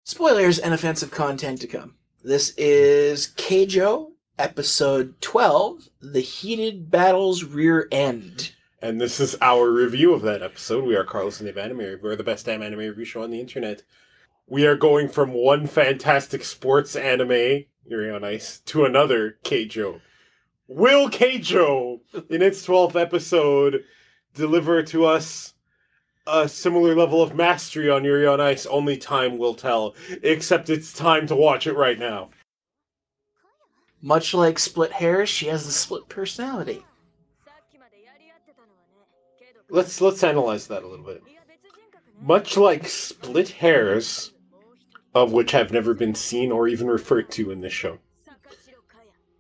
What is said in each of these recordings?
Spoilers and offensive content to come. This is Keijo, episode 12, The Heated Battle's Rear End. And this is our review of that episode. We are Carlos and Dave Anime. We're the best damn anime review show on the internet. We are going from one fantastic sports anime, Yuri on Ice, to another, Keijo. Will Keijo, in its 12th episode, deliver to us a similar level of mastery on Yuri on Ice? Only time will tell. Except it's time to watch it right now. Much like Split Hairs, she has a split personality. Let's analyze that a little bit. Much like Split Hairs, of which have never been seen or even referred to in this show,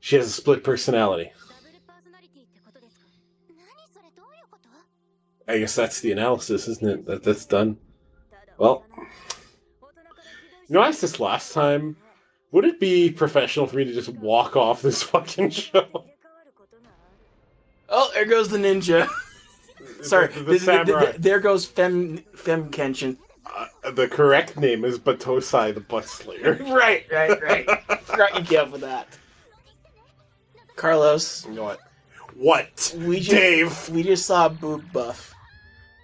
she has a split personality. I guess that's the analysis, isn't it? That's done. Well, I asked this last time. Would it be professional for me to just walk off this fucking show? Oh, there goes the ninja. Sorry, the samurai. There goes Fem Kenshin. The correct name is Batosai the Butt Slayer. Right. Forgot you came up with that. Carlos. You know what? What? Dave? We just saw a boob buff.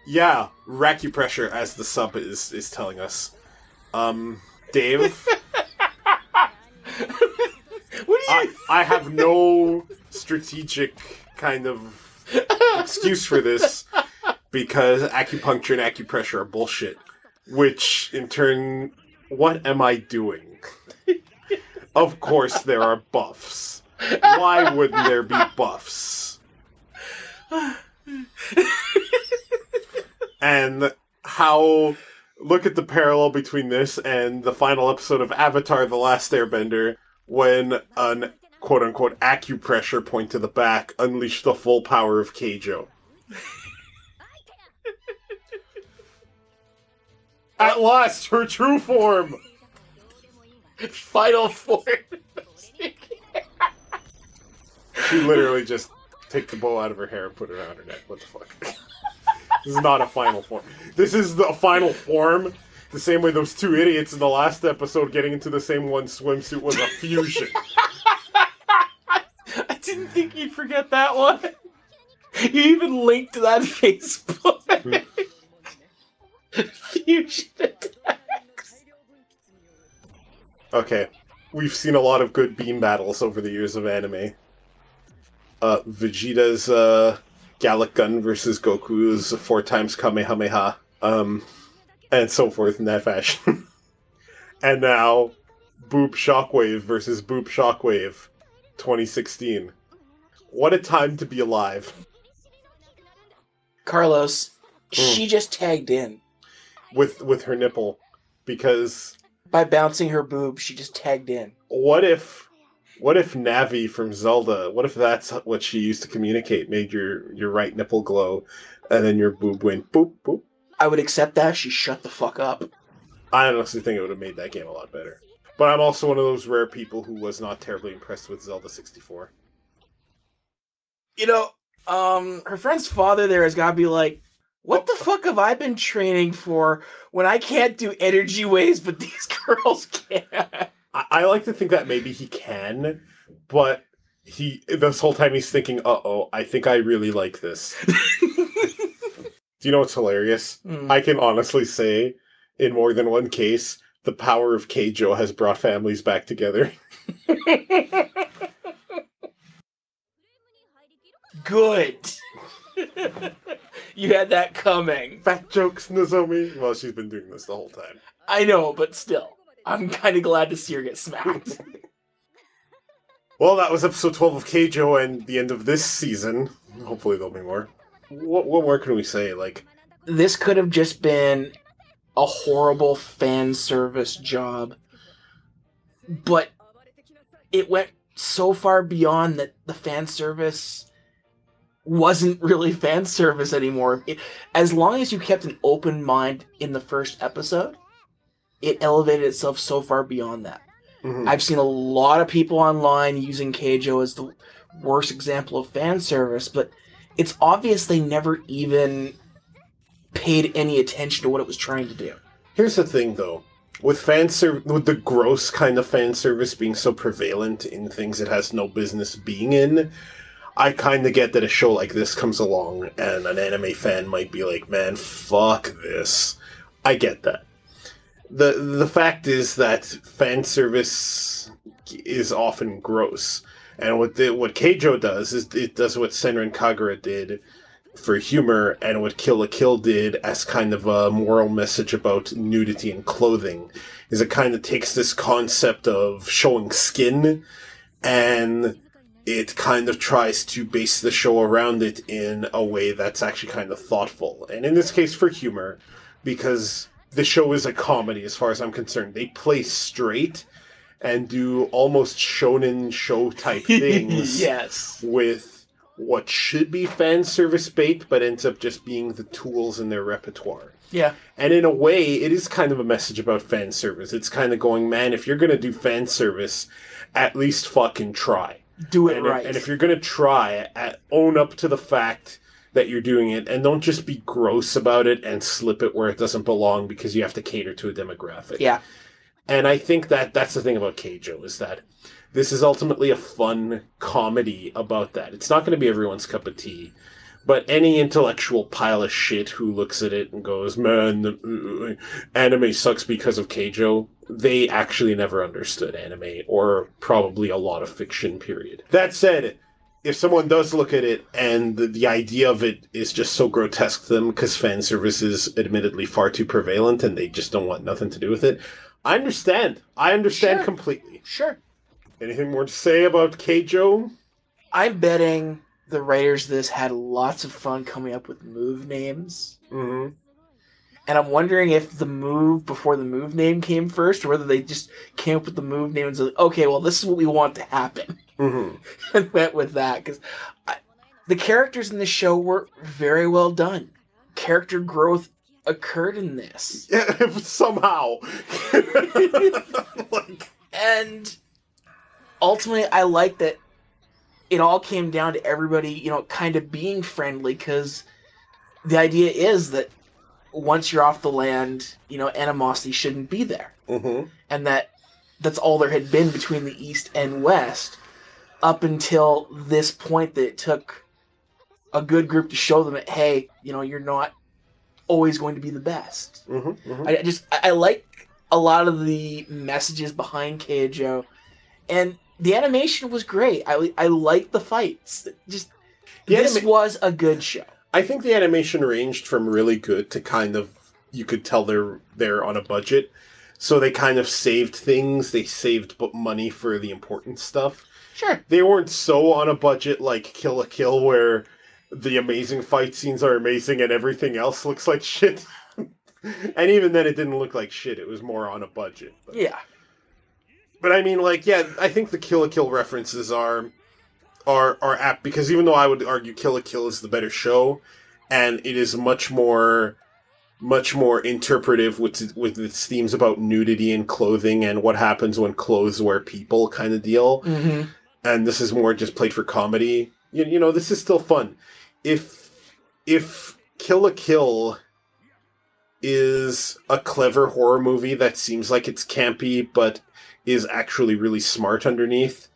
Yeah, Racupressure, as the sub is telling us. Dave? What do you... I have no strategic kind of excuse for this, because acupuncture and acupressure are bullshit. Which, in turn, what am I doing? Of course there are buffs. Why wouldn't there be buffs? And how... Look at the parallel between this and the final episode of Avatar: The Last Airbender, when an quote-unquote acupressure point to the back unleashed the full power of Keijo. At last, her true form! Final form. She literally just take the bow out of her hair and put it around her neck. What the fuck? This is not a final form. This is the final form. The same way those two idiots in the last episode getting into the same one swimsuit was a fusion. I didn't think you'd forget that one. You even linked to that Facebook. Fusion attacks. Okay. We've seen a lot of good beam battles over the years of anime. Vegeta's Gallic Gun versus Goku's 4 times Kamehameha. And so forth in that fashion. And now, Boop Shockwave versus Boop Shockwave 2016. What a time to be alive. Carlos, she just tagged in. With her nipple. Because... By bouncing her boob, she just tagged in. What if Navi from Zelda, what if that's what she used to communicate, made your right nipple glow, and then your boob went boop, boop? I would accept that. She shut the fuck up. I honestly think it would have made that game a lot better. But I'm also one of those rare people who was not terribly impressed with Zelda 64. You know, her friend's father there has got to be like, what the fuck have I been training for when I can't do energy waves, but these girls can? I like to think that maybe he can, but this whole time he's thinking, uh-oh, I think I really like this. Do you know what's hilarious? I can honestly say, in more than one case, the power of Keijo has brought families back together. Good. You had that coming. Fat jokes, Nozomi. Well, she's been doing this the whole time. I know, but still. I'm kind of glad to see her get smacked. Well, that was episode 12 of Keijo and the end of this season. Hopefully there'll be more. What more can we say? Like, this could have just been a horrible fan service job. But it went so far beyond that the fan service wasn't really fan service anymore. As long as you kept an open mind in the first episode, it elevated itself so far beyond that. Mm-hmm. I've seen a lot of people online using Keijo as the worst example of fan service, but it's obvious they never even paid any attention to what it was trying to do. Here's the thing, though. with the gross kind of fan service being so prevalent in things it has no business being in, I kind of get that a show like this comes along and an anime fan might be like, man, fuck this. I get that. The fact is that fan service is often gross. And what Keijo does is it does what Senran Kagura did for humor and what Kill la Kill did as kind of a moral message about nudity and clothing. Is it kind of takes this concept of showing skin and it kind of tries to base the show around it in a way that's actually kind of thoughtful. And in this case for humor, because the show is a comedy as far as I'm concerned. They play straight and do almost shonen show type things Yes. with what should be fan service bait, but ends up just being the tools in their repertoire. Yeah. And in a way, it is kind of a message about fan service. It's kind of going, man, if you're going to do fan service, at least fucking try. Do it right. And if you're going to try, own up to the fact that you're doing it, and don't just be gross about it and slip it where it doesn't belong because you have to cater to a demographic. Yeah. And I think that that's the thing about Keijo, is that this is ultimately a fun comedy about that. It's not going to be everyone's cup of tea, but any intellectual pile of shit who looks at it and goes, man, the anime sucks because of Keijo, they actually never understood anime, or probably a lot of fiction, period. That said, if someone does look at it and the idea of it is just so grotesque to them because fan service is admittedly far too prevalent and they just don't want nothing to do with it, I understand. I understand completely. Sure. Anything more to say about Keijo? I'm betting the writers of this had lots of fun coming up with move names. Mm-hmm. And I'm wondering if the move before the move name came first, or whether they just came up with the move name and said, okay, well, this is what we want to happen. Mm-hmm. And went with that. Because the characters in the show were very well done. Character growth occurred in this. Yeah, somehow. And ultimately, I like that it all came down to everybody, kind of being friendly, because the idea is that once you're off the land, animosity shouldn't be there. Mm-hmm. And that's all there had been between the East and West up until this point, that it took a good group to show them that, hey, you're not always going to be the best. Mm-hmm. Mm-hmm. I like a lot of the messages behind Keijo, and the animation was great. I like the fights. This was a good show. I think the animation ranged from really good to kind of, you could tell they're on a budget. So they kind of saved things. They saved money for the important stuff. Sure. They weren't so on a budget like Kill la Kill, where the amazing fight scenes are amazing and everything else looks like shit. And even then it didn't look like shit. It was more on a budget. Yeah. But I mean, I think the Kill la Kill references are apt, because even though I would argue Kill la Kill is the better show, and it is much more interpretive with its themes about nudity and clothing and what happens when clothes wear people kind of deal. Mm-hmm. And this is more just played for comedy. This is still fun. If Kill la Kill is a clever horror movie that seems like it's campy but is actually really smart underneath,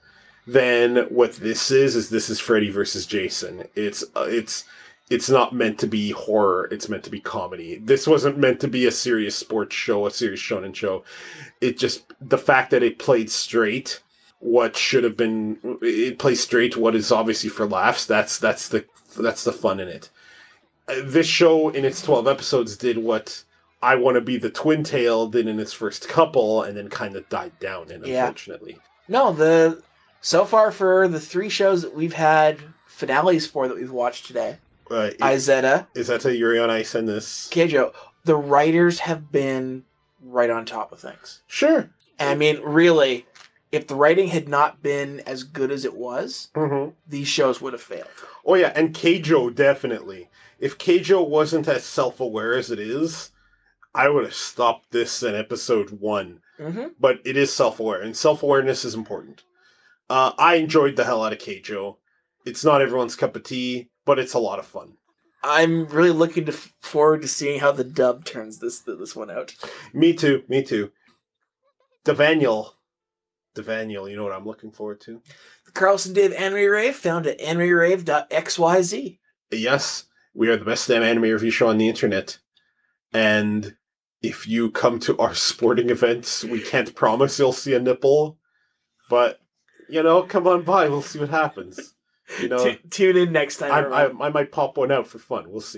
then what this is Freddy versus Jason. It's not meant to be horror, it's meant to be comedy. This wasn't meant to be a serious sports show, a serious shonen show. The fact that it played straight what plays straight what is obviously for laughs, that's the fun in it. This show in its 12 episodes did what I Want to Be the Twin Tail did in its first couple, and then kind of died down, unfortunately. No, so far for the 3 shows that we've had finales for that we've watched today, Izetta, Yuri on Ice, and this Keijo, the writers have been right on top of things. Sure. And I mean, really, if the writing had not been as good as it was, mm-hmm. these shows would have failed. Oh yeah, and Keijo, definitely. If Keijo wasn't as self-aware as it is, I would have stopped this in episode 1. Mm-hmm. But it is self-aware, and self-awareness is important. I enjoyed the hell out of Keijo. It's not everyone's cup of tea, but it's a lot of fun. I'm really looking forward to seeing how the dub turns this one out. Me too. Devaniel. Devaniel, you know what I'm looking forward to? The Carlson Dave Anime Rave, found at animerave.xyz. Yes, we are the best damn anime review show on the internet. And if you come to our sporting events, we can't promise you'll see a nipple. But, come on by. We'll see what happens. Tune in next time. I might pop one out for fun. We'll see.